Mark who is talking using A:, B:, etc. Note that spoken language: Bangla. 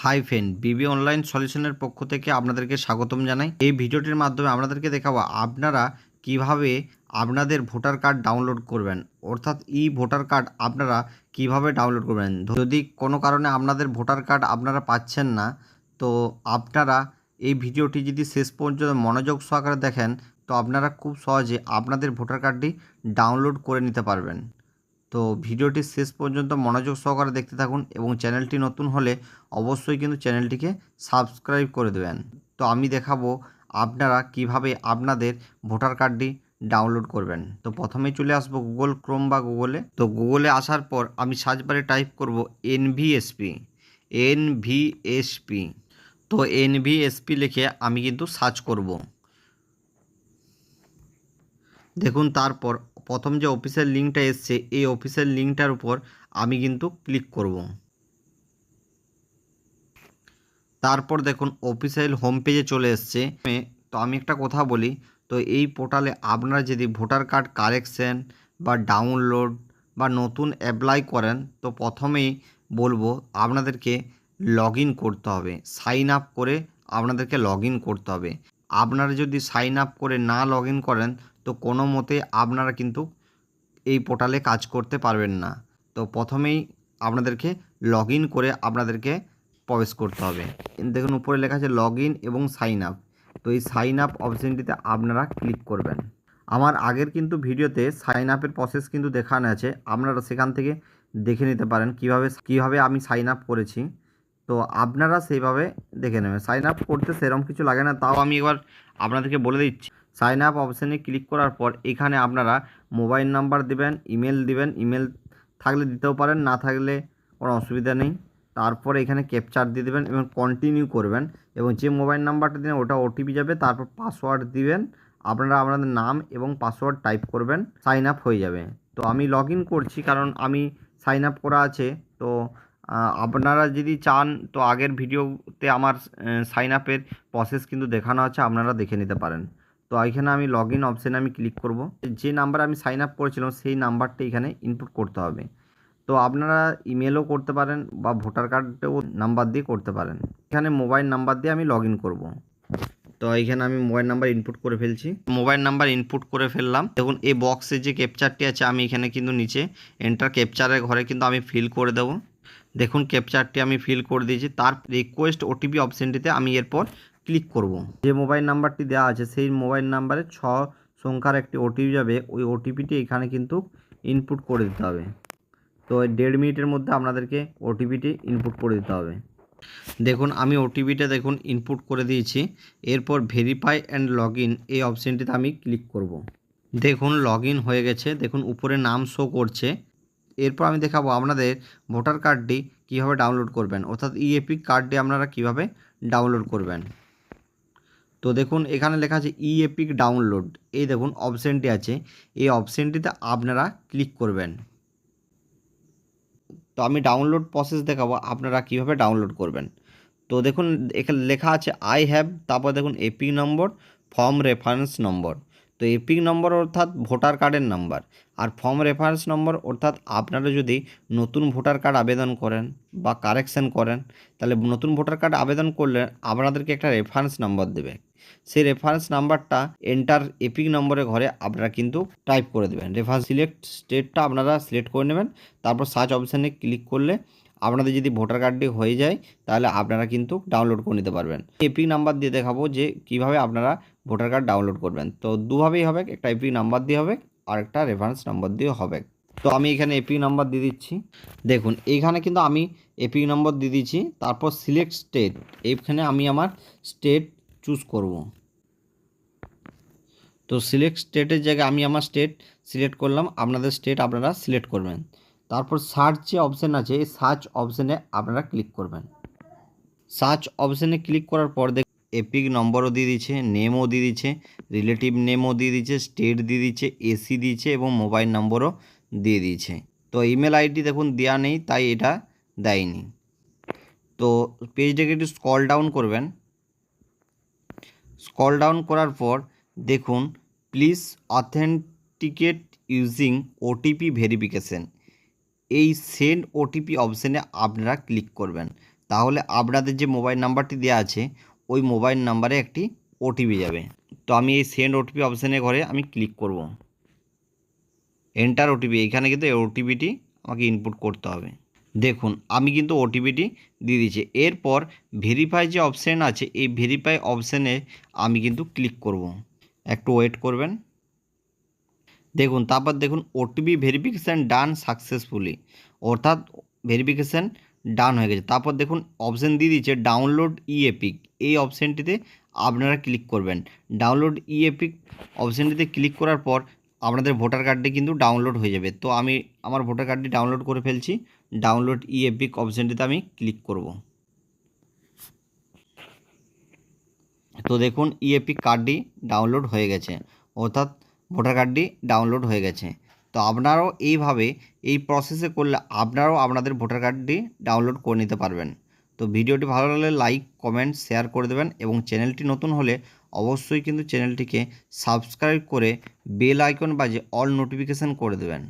A: হাই ফ্রেন্ড, বিবি অনলাইন সলিউশনের পক্ষ থেকে আপনাদেরকে স্বাগতম জানাই। এই ভিডিওটির মাধ্যমে আপনাদেরকে দেখাবো আপনারা কিভাবে আপনাদের ভোটার কার্ড ডাউনলোড করবেন, অর্থাৎ ভোটার কার্ড আপনারা কিভাবে ডাউনলোড করবেন। যদি কোনো কারণে আপনাদের ভোটার কার্ড আপনারা পাচ্ছেন না, তো আপনারা এই ভিডিওটি যদি শেষ পর্যন্ত মনোযোগ সহকারে দেখেন, তো আপনারা খুব সহজে আপনাদের ভোটার কার্ডটি ডাউনলোড করে নিতে পারবেন। তো ভিডিওটি শেষ পর্যন্ত মনোযোগ সহকারে দেখতে থাকুন এবং চ্যানেলটি নতুন হলে অবশ্যই কিন্তু চ্যানেলটিকে সাবস্ক্রাইব করে দেবেন। তো আমি দেখাবো আপনারা কিভাবে আপনাদের ভোটার কার্ডটি ডাউনলোড করবেন। তো প্রথমেই চলে আসবো গুগল ক্রোম বা গুগলে। তো গুগলে আসার পর আমি সার্চ বারে টাইপ করব এনভিএসপি। তো এনভিএসপি লিখে আমি কিন্তু সার্চ করব। দেখুন তারপর প্রথম যে অফিসিয়াল লিঙ্কটা এসছে, এই অফিসিয়াল লিঙ্কটার উপর আমি কিন্তু ক্লিক করব। তারপর দেখুন অফিসিয়াল হোম পেজে চলে এসছে। তো আমি একটা কথা বলি, তো এই পোর্টালে আপনারা যদি ভোটার কার্ড কারেকশন বা ডাউনলোড বা নতুন অ্যাপ্লাই করেন, তো প্রথমেই বলবো আপনাদেরকে লগ ইন করতে হবে। সাইন আপ করে আপনাদেরকে লগ ইন করতে হবে। আপনারা যদি সাইন আপ করে না লগ ইন করেন, তো কোনো মতে আপনারা কিন্তু এই পোর্টালে কাজ করতে পারবেন না। তো প্রথমেই আপনাদেরকে লগ ইন করে আপনাদেরকে প্রবেশ করতে হবে। দেখুন উপরে লেখা আছে লগ ইন এবং সাইন আপ। তো এই সাইন আপ অপশানটিতে আপনারা ক্লিক করবেন। আমার আগের কিন্তু ভিডিওতে সাইন আপের প্রসেস কিন্তু দেখানো আছে, আপনারা সেখান থেকে দেখে নিতে পারেন কিভাবে আমি সাইন আপ করেছি। তো আপনারা সেইভাবে দেখে নেবেন। সাইন আপ করতে সেরকম কিছু লাগে না, তাও আমি এবার আপনাদেরকে বলে দিচ্ছি। সাইন আপ অপশানে ক্লিক করার পর এখানে আপনারা মোবাইল নাম্বার দেবেন, ইমেল দিবেন। ইমেল থাকলে দিতেও পারেন, না থাকলে কোনো অসুবিধা নেই। তারপরে এখানে ক্যাপচার দিয়ে দেবেন এবং কন্টিনিউ করবেন, এবং যে মোবাইল নাম্বারটা দিন ওটা ওটিপি যাবে। তারপর পাসওয়ার্ড দিবেন, আপনারা আপনাদের নাম এবং পাসওয়ার্ড টাইপ করবেন, সাইন আপ হয়ে যাবে। তো আমি লগ ইন করছি কারণ আমি সাইন আপ করা আছে। তো আপনারা যদি চান তো আগের ভিডিওতে আমার সাইন আপের প্রসেস কিন্তু দেখানো আছে, আপনারা দেখে নিতে পারেন। তো এখানে আমি লগ ইন অপশানে আমি ক্লিক করব। যে নাম্বার আমি সাইন আপ করেছিলাম সেই নাম্বারটা এখানে ইনপুট করতে হবে। তো আপনারা ইমেলও করতে পারেন বা ভোটার কার্ডেও নাম্বার দিয়ে করতে পারেন। এখানে মোবাইল নাম্বার দিয়ে আমি লগ ইন করবো। তো এইখানে আমি মোবাইল নাম্বার ইনপুট করে ফেলছি। মোবাইল নাম্বার ইনপুট করে ফেললাম। দেখুন এই বক্সে যে ক্যাপচারটি আছে আমি এখানে কিন্তু নিচে এন্টার ক্যাপচারের ঘরে কিন্তু আমি ফিল করে দেব। দেখুন ক্যাপচারটি আমি ফিল করে দিয়েছি। তার রিকোয়েস্ট ওটিপি অপশানটিতে আমি এরপর ক্লিক করব। যে মোবাইল নাম্বারটি দেওয়া আছে সেই মোবাইল নাম্বারে 6 সংখ্যার একটি ওটিপি যাবে, ওই ওটিপিটি এখানে কিন্তু ইনপুট করে দিতে হবে। তো 1.5 মিনিটের মধ্যে আপনাদেরকে ওটিপিটি ইনপুট করে দিতে হবে। দেখুন আমি ওটিপিটা দেখুন ইনপুট করে দিয়েছি। এরপর ভেরিফাই অ্যান্ড লগ ইন এই অপশানটিতে আমি ক্লিক করব। দেখুন লগ ইন হয়ে গেছে, দেখুন উপরে নাম শো করছে। এরপর আমি দেখাবো আপনাদের ভোটার কার্ডটি কীভাবে ডাউনলোড করবেন, অর্থাৎ এপিক কার্ডটি আপনারা কীভাবে ডাউনলোড করবেন। তো দেখুন এখানে লেখা আছে এপিক ডাউনলোড, এই দেখুন অপশানটি আছে, এই অপশানটিতে আপনারা ক্লিক করবেন। তো আমি ডাউনলোড প্রসেস দেখাবো আপনারা কিভাবে ডাউনলোড করবেন। তো দেখুন এখানে লেখা আছে আই হ্যাভ, তারপর দেখুন এপিক নম্বর, ফর্ম রেফারেন্স নম্বর। তো এপিক নম্বর অর্থাৎ ভোটার কার্ডের নাম্বার, আর ফর্ম রেফারেন্স নম্বর অর্থাৎ আপনারা যদি নতুন ভোটার কার্ড আবেদন করেন বা কারেকশন করেন, তাহলে নতুন ভোটার কার্ড আবেদন করলে আপনাদেরকে একটা রেফারেন্স নাম্বার দেবে। সেই রেফারেন্স নাম্বারটা এন্টার এপিক নম্বরের ঘরে আপনারা কিন্তু টাইপ করে দেবেন। রেফারেন্স সিলেক্ট স্টেটটা আপনারা সিলেক্ট করে নেবেন। তারপর সার্চ অপশানে ক্লিক করলে আপনাদের যদি ভোটার কার্ডটি হয়ে যায় তাহলে আপনারা কিন্তু ডাউনলোড করে নিতে পারবেন। এপিক নাম্বার দিয়ে দেখাবো যে কিভাবে আপনারা ভোটার কার্ড ডাউনলোড করবেন। তো দুভাবেই হবে, একটা এপিক নাম্বার দিয়ে হবে আর একটা রেফারেন্স নাম্বার দিয়ে হবে। তো আমি এখানে এপিক নাম্বার দিয়ে দিচ্ছি। দেখুন এইখানে কিন্তু আমি এপিক নম্বর দিয়ে দিচ্ছি। তারপর সিলেক্ট স্টেট, এইখানে আমি আমার স্টেট চুজ করব। তো সিলেক্ট স্টেটের জায়গায় আমি আমার স্টেট সিলেক্ট করলাম, আপনাদের স্টেট আপনারা সিলেক্ট করবেন। তারপর সার্চ যে অপশান আছে এই সার্চ অপশানে আপনারা ক্লিক করবেন। সার্চ অপশানে ক্লিক করার পর এপিক নম্বরও দিয়ে দিচ্ছে, নেমও দিয়ে দিচ্ছে, রিলেটিভ নেমও দিয়ে দিচ্ছে, স্টেট দিয়ে দিচ্ছে, এসি দিয়েছে এবং মোবাইল নম্বরও দিয়ে দিয়েছে। তো ইমেল আইডি দেখুন দেওয়া নেই, তাই এটা দেয়নি। তো পেজটাকে একটু স্ক্রল ডাউন করবেন। স্ক্রল ডাউন করার পর দেখুন please authenticate using OTP verification, এই সেন্ড ওটিপি অপশানে আপনারা ক্লিক করবেন। তাহলে আপনাদের যে মোবাইল নাম্বারটি দেওয়া আছে ওই মোবাইল নাম্বারে একটি ওটিপি যাবে। তো আমি এই সেন্ড ওটিপি অপশানে ঘরে আমি ক্লিক করব। এন্টার ওটিপি, এখানে কিন্তু এই ওটিপিটি আমাকে ইনপুট করতে হবে। দেখুন আমি কিন্তু ওটিপিটি দিয়ে দিয়েছি। এরপর ভেরিফাই যে অপশান আছে এই ভেরিফাই অপশানে আমি কিন্তু ক্লিক করব। একটু ওয়েট করবেন। দেখুন তারপর দেখুন ওটিপি ভেরিফিকেশান ডান সাকসেসফুলি, অর্থাৎ ভেরিফিকেশান ডান হয়ে গেছে। তারপর দেখুন অপশান দিয়ে দিচ্ছে ডাউনলোড ই এপিক, এই অপশানটিতে আপনারা ক্লিক করবেন। ডাউনলোড ই এপিক অপশানটিতে ক্লিক করার পর আপনাদের ভোটার কার্ডটি কিন্তু ডাউনলোড হয়ে যাবে। তো আমি আমার ভোটার কার্ডটি ডাউনলোড করে ফেলছি। ডাউনলোড ই এপিক অপশানটিতে আমি ক্লিক করব। তো দেখুন ই এপিক কার্ডটি ডাউনলোড হয়ে গেছে, অর্থাৎ ভোটার কার্ডটি ডাউনলোড হয়ে গেছে। তো আপনারাও এইভাবে এই প্রসেসে করলে আপনারাও আপনাদের ভোটার কার্ডটি ডাউনলোড করে নিতে পারবেন। তো ভিডিওটি ভালো লাগলে লাইক কমেন্ট শেয়ার করে দেবেন এবং চ্যানেলটি নতুন হলে অবশ্যই কিন্তু চ্যানেলটিকে সাবস্ক্রাইব করে বেল আইকন বাজে অল নোটিফিকেশান করে দেবেন।